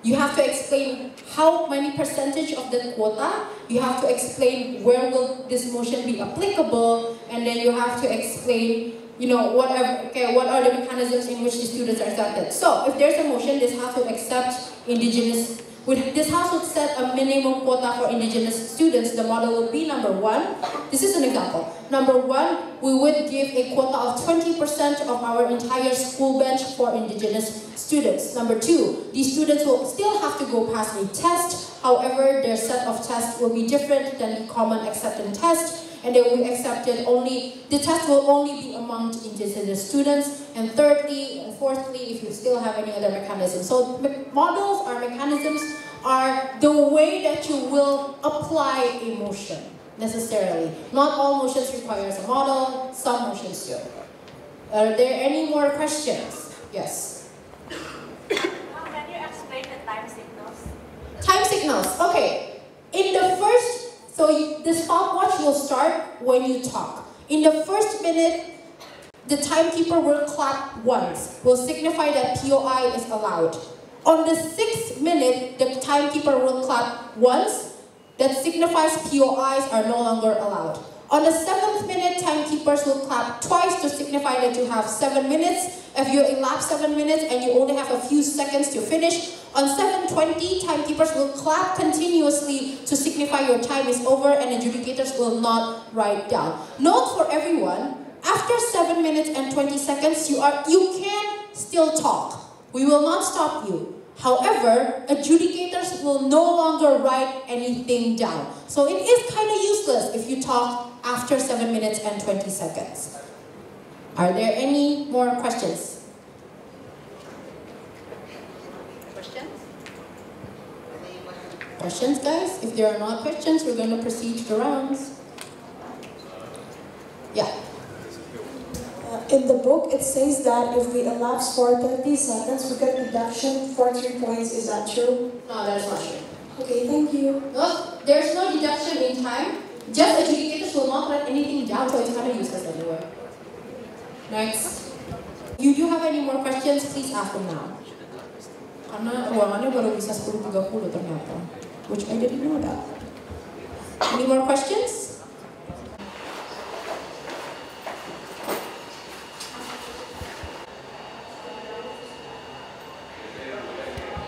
you have to explain how many percentage of the quota, you have to explain where will this motion be applicable, and then you have to explain, what are the mechanisms in which the students are accepted. So, if there's a motion, this House would accept indigenous. This House would set a minimum quota for indigenous students. The model would be number one. This is an example. Number one, we would give a quota of 20% of our entire school bench for indigenous students. Number two, these students will still have to go past a test. However, their set of tests will be different than the common acceptance test, and they will be accepted the test will only be among indigenous students. And thirdly and fourthly, if you still have any other mechanisms. So models or mechanisms are the way that you will apply a motion, necessarily. Not all motions require a model, some motions do. Are there any more questions? Yes. Can you explain the time signals? Time signals, okay. In the first, the stopwatch will start when you talk. In the first minute, the timekeeper will clap once, will signify that POI is allowed. On the 6th minute, the timekeeper will clap once, that signifies POIs are no longer allowed. On the 7th minute, timekeepers will clap twice to signify that you have 7 minutes. If you elapse 7 minutes and you only have a few seconds to finish, on 7:20, timekeepers will clap continuously to signify your time is over and adjudicators will not write down. Note for everyone, after 7 minutes and 20 seconds, you can still talk. We will not stop you. However, adjudicators will no longer write anything down. So it is kind of useless if you talk after 7 minutes and 20 seconds. Are there any more questions? Questions, guys? If there are not questions, we're going to proceed to the rounds. Yeah. In the book, it says that if we elapse for 30 seconds, we get deduction for 3 points. Is that true? No, that's not true. Okay, thank you. No, there's no deduction in time. Just adjudicators will not write anything down, so it's kind of useless anyway. Next. You do have any more questions? Please ask them now. Karena ruangannya baru bisa 10.30 ternyata, which I didn't know that. Any more questions?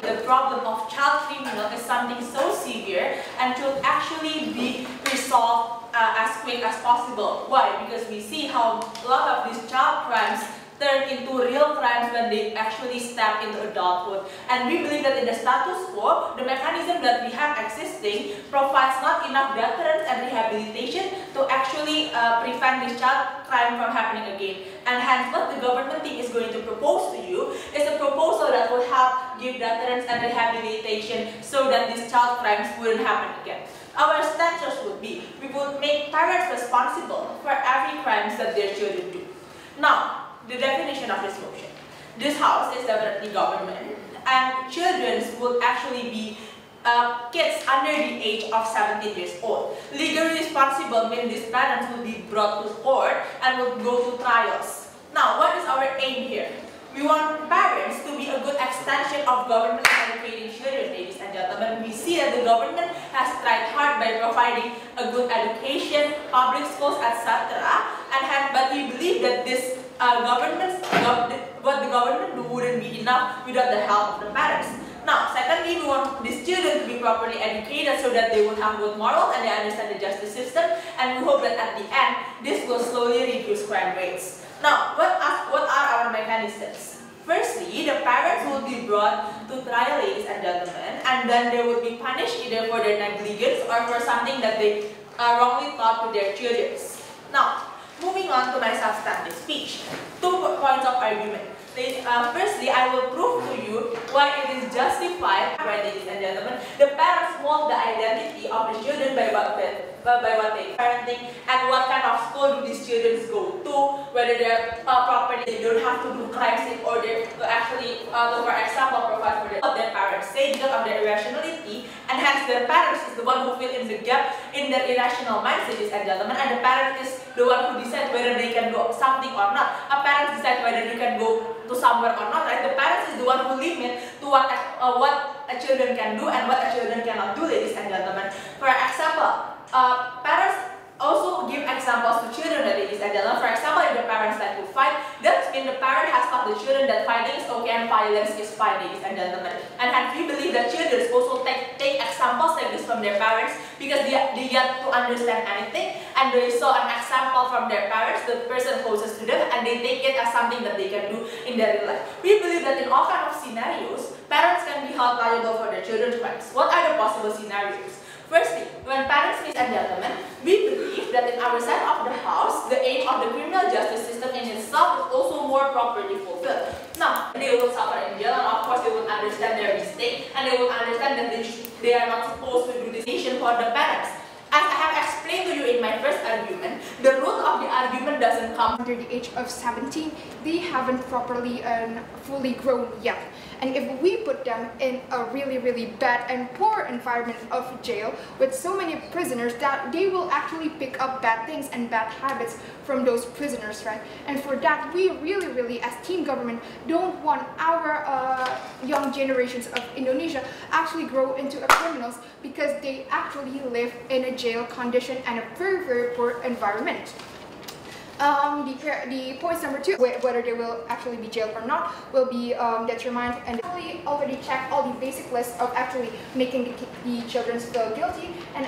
The problem of child criminal is something so severe and should actually be resolved as quick as possible. Why? Because we see how a lot of these child crimes turn into real crimes when they actually step into adulthood. And we believe that in the status quo, the mechanism that we have existing provides not enough deterrence and rehabilitation to actually prevent this child crime from happening again. And hence what the government team is going to propose to you is a proposal that will help give deterrence and rehabilitation so that these child crimes wouldn't happen again. Our stances would be, we would make parents responsible for every crimes that their children do. Now, the definition of this motion. This house is definitely government, and children would actually be kids under the age of 17 years old. Legally responsible means these parents will be brought to court and will go to trials. Now, what is our aim here? We want parents to be a good extension of government educating children, ladies and gentlemen. We see that the government has tried hard by providing a good education, public schools, etc. But we believe that this what the government do wouldn't be enough without the help of the parents. Now, secondly, we want these children to be properly educated so that they will have good morals and they understand the justice system. And we hope that at the end, this will slowly reduce crime rates. Now, what are our mechanisms? Firstly, the parents will be brought to trial, ladies and gentlemen, and then they will be punished either for their negligence or for something that they wrongly taught to their children. Now, moving on to my substantive speech. 2 points of argument. Firstly, I will prove to you why it is justified, right, ladies and gentlemen. The parents mold the identity of the children by what they parenting and what kind of school do these children go to, whether they're properly, they don't have to do crimes in order to actually, for example, provide for what their parents say because of their irrationality, and hence their parents is the one who fill in the gap in their irrational minds, ladies and gentlemen, and the parent is the one who decides whether they can do something or not. A parent decides whether you can go to somewhere or not, right? The parents is the one who limit to what a children can do and what a children cannot do, ladies and gentlemen. For example, parents also give examples to children, ladies and gentlemen. For example, if the parents like to fight, that means the parent has taught the children that fighting is okay and violence is fine, ladies and gentlemen. And hence we believe that children also take examples like this from their parents because they get to understand anything and they saw an example from their parents, the person closest to them, and they take it as something that they can do in their real life. We believe that in all kinds of scenarios, parents can be held liable for their children's crimes. What are the possible scenarios? Firstly, when parents, ladies and gentlemen, we believe that in our side of the house, the aim of the criminal justice system in itself is also more properly fulfilled. Now, they will suffer in jail, and of course they will understand their mistake, and they will understand that they are not supposed to do this for the parents. As I have explained to you in my first argument, the root of the argument doesn't come under the age of 17. They haven't properly and fully grown yet. And if we put them in a really, really bad and poor environment of jail with so many prisoners, that they will actually pick up bad things and bad habits from those prisoners, right? And for that, we really, really, as team government, don't want our young generations of Indonesia actually grow into criminals because they actually live in a jail condition and a very, very poor environment. The points number 2, whether they will actually be jailed or not, will be determined, and we already checked all the basic lists of actually making the children feel guilty. And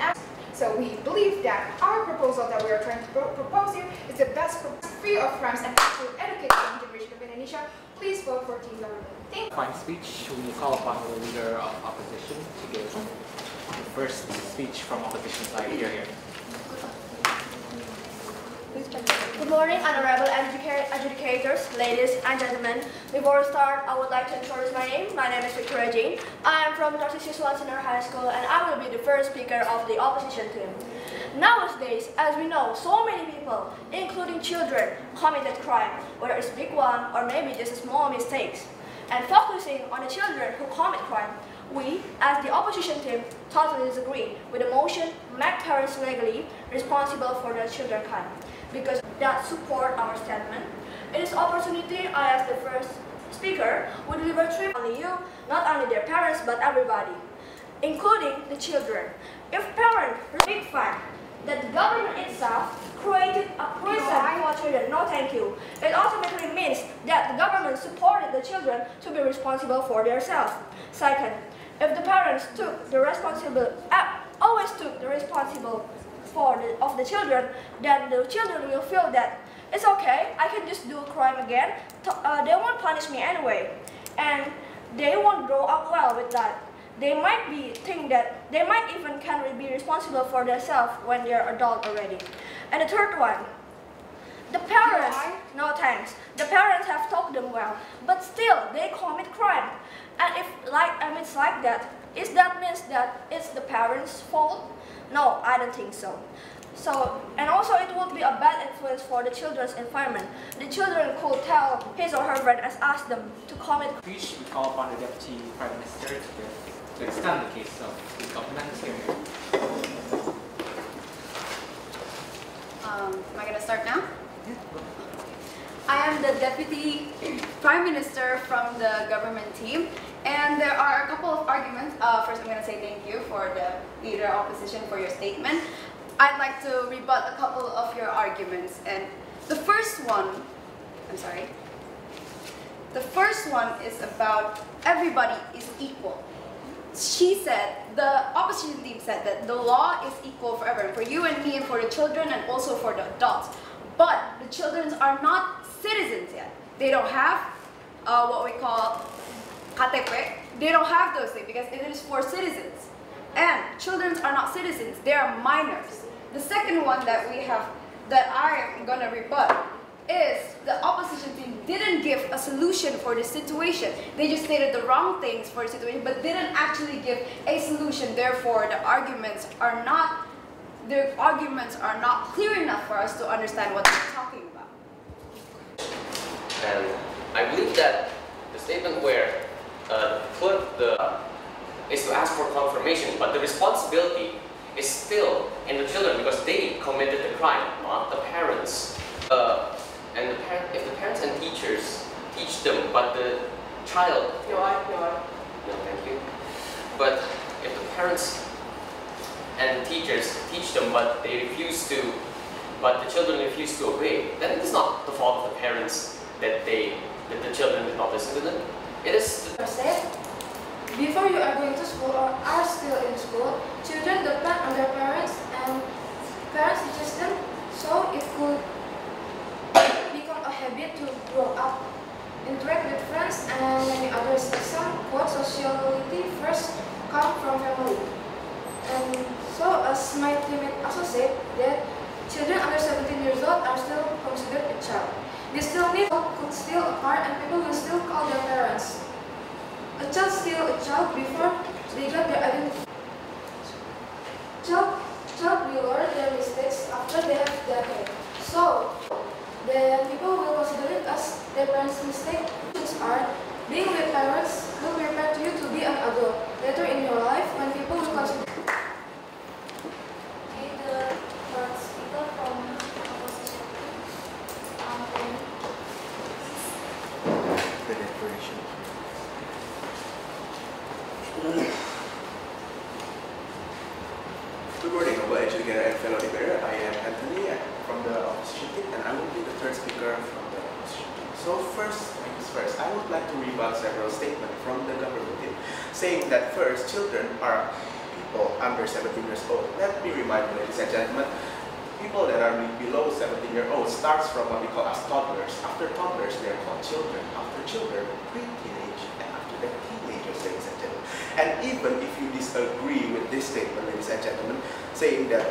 so we believe that our proposal that we are trying to propose here is the best, free of crimes and actually educate the young generation of Indonesia. Please vote for team government. Thank you. Fine speech, we call upon the leader of opposition to give the first speech from opposition side here. Good morning, honorable adjudicators, ladies and gentlemen. Before we start, I would like to introduce my name. My name is Victoria Jane. I am from Dr. Siswan Senior High School, and I will be the first speaker of the opposition team. Nowadays, as we know, so many people, including children, committed crime, whether it's big one or maybe just small mistakes. And focusing on the children who commit crime, we, as the opposition team, totally disagree with the motion make parents legally responsible for their children's crime, because that support our statement. In this opportunity, I, as the first speaker, will deliver three only you, not only their parents, but everybody, including the children. If parents big fact that the government itself created a prison for children, no thank you. It automatically means that the government supported the children to be responsible for themselves. Second, if the parents took the always took the responsibility of the children, then the children will feel that It's okay, I can just do a crime again. They won't punish me anyway. And they won't grow up well with that. They might even can be responsible for themselves when they're adult already. And the third one, the parents, no thanks. The parents have taught them well, but still they commit crime. And it's like that. Is that means that it's the parents' fault? No, I don't think so. And also it would be a bad influence for the children's environment. The children could tell his or her friend and ask them to commit. We call upon the Deputy Prime Minister to extend the case of the government here. Am I going to start now? I am the Deputy Prime Minister from the government team, and there are a couple of arguments. First, I'm going to say thank you for the leader opposition for your statement. I'd like to rebut a couple of your arguments, and the first one is about everybody is equal. The opposition team said that the law is equal for everyone, for you and me and for the children and also for the adults. But the children are not citizens yet. They don't have what we call KTP. They don't have those things because it is for citizens. And children are not citizens, they are minors. The second one that we have, that I am going to rebut, is the opposition team didn't give a solution for this situation. They just stated the wrong things for the situation, but didn't actually give a solution. Therefore, the arguments are not clear enough for us to understand what they're talking about. And I believe that the statement where is to ask for confirmation, but the responsibility is still in the children because they committed the crime, not the parents. If the parents and teachers teach them, but the child, no, thank you. But if the parents and the teachers teach them, but the children refuse to obey, then it is not the fault of the parents that the children did not listen to them. It is. Before you are going to school or are still in school, children depend on their parents and parents teach them, so it could become a habit to grow up, interact with friends and many others. Some quote sociality first come from family. And so as my teammate also said that children under 17 years old are still considered a child. They still need could steal a car and people will still call their parents. A child steals a child before they get their identity. Child will learn their mistakes after they have their parents. So, then people will consider it as their parents' mistake. Are being with parents will prepare you to be an adult later in your life when people will consider. Okay, the first speaker from opposition. The declaration. Good morning, noble educator and fellow debater. I am Anthony from the opposition team, and I will be the third speaker from the opposition team. So first things first, I would like to rebut several statements from the government team, saying that first, children are people under 17 years old. Let me remind you, ladies and gentlemen, people that are below 17 years old starts from what we call as toddlers. After toddlers, they are called children. After children, pre-teenage, and after that, teenagers, ladies and gentlemen. And even if you disagree with this statement, ladies and gentlemen, saying that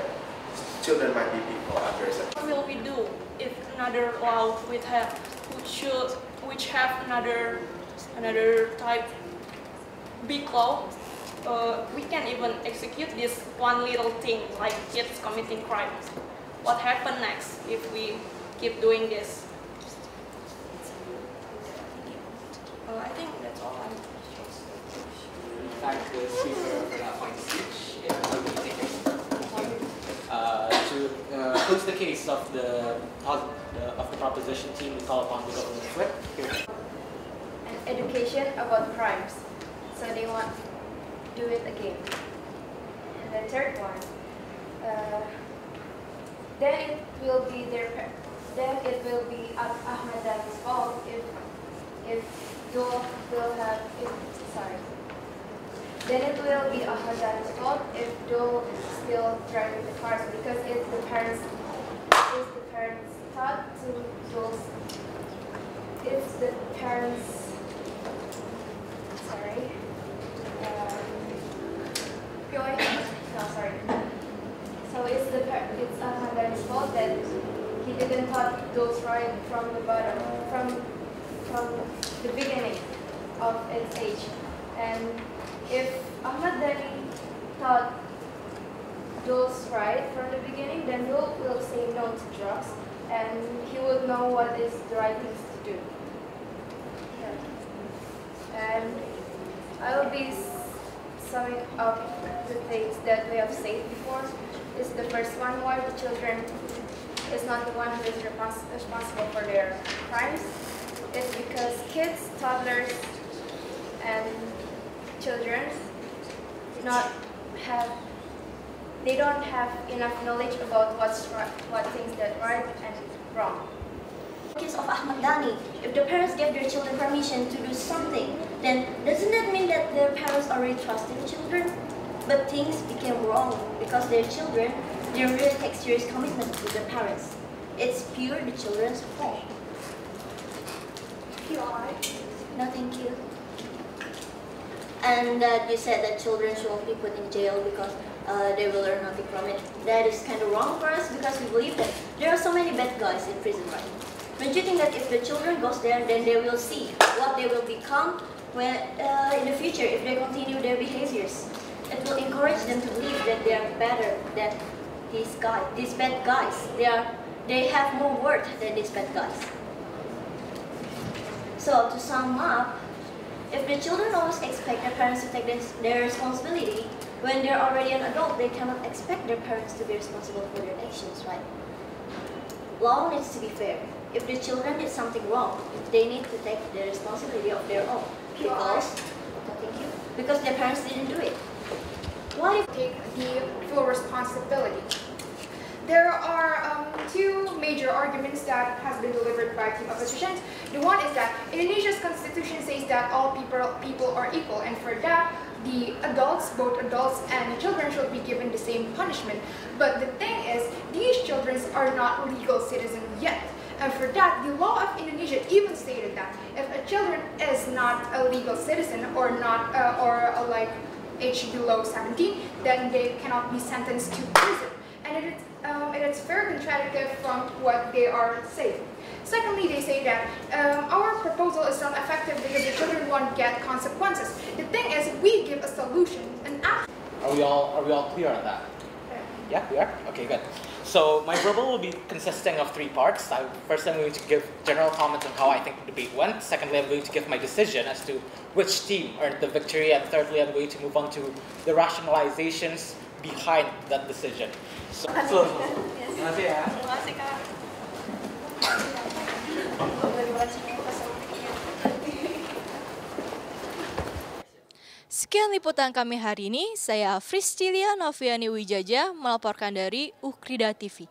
children might be people under 17. What will we do if another law which have another type big law? We can't even execute this one little thing like kids committing crimes. What happens next if we keep doing this? I think that's all. Thank the speaker for that fine speech. To close the case of the proposition team, we call upon the government whip. And education about crimes, so they want to do it again. And the third one, then it will be Ahmed's fault if Dole will have Then it will be Ahmed's fault if Dole still driving the cars because it's the parents' taught to those if the parents, sorry, no, sorry. So it's Ahmad Dhani's fault that he didn't taught those right from the bottom, from the beginning of its age. And if Ahmad Dhani taught those right from the beginning, then Yul will say no to drugs, and he would know what is the right things to do. And I will be summing up the things that we have said before. Is the first one, why the children is not the one who is responsible for their crimes. It's because kids, toddlers, and children they don't have enough knowledge about what things that right and wrong. In the case of Ahmad Dhani, if the parents give their children permission to do something, then doesn't that mean that their parents already trusted the children? But things became wrong because their children didn't really take serious commitment to their parents. It's pure the children's fault. You alright? No, thank you. And you said that children should be put in jail because they will learn nothing from it. That is kind of wrong for us because we believe that there are so many bad guys in prison, right? Don't you think that if the children goes there, then they will see what they will become when in the future if they continue their behaviors? It will encourage them to believe that they are better than these bad guys. They have more worth than these bad guys. So to sum up, if the children always expect their parents to take their responsibility, when they're already an adult, they cannot expect their parents to be responsible for their actions, right? Law needs to be fair. If the children did something wrong, they need to take the responsibility of their own. Because their parents didn't do it. Why take the full responsibility? There are two major arguments that has been delivered by the opposition. The one is that Indonesia's constitution says that all people are equal, and for that, the adults, both adults and children, should be given the same punishment. But the thing is, these children are not legal citizens yet. And for that, the law of Indonesia even stated that if a children is not a legal citizen or not like age below 17, then they cannot be sentenced to prison. And it is very contradictory from what they are saying. Secondly, they say that our proposal is not effective because the children won't get consequences. The thing is, we give a solution, an action. Are we all clear on that? Yeah, we are? Okay, good. So my verbal will be consisting of 3 parts. First, I'm going to give general comments on how I think the debate went. Secondly, I'm going to give my decision as to which team earned the victory. And thirdly, I'm going to move on to the rationalizations behind that decision. So, Sekian liputan kami hari ini. Saya Fristilia Noviani Wijaja melaporkan dari Ukrida TV.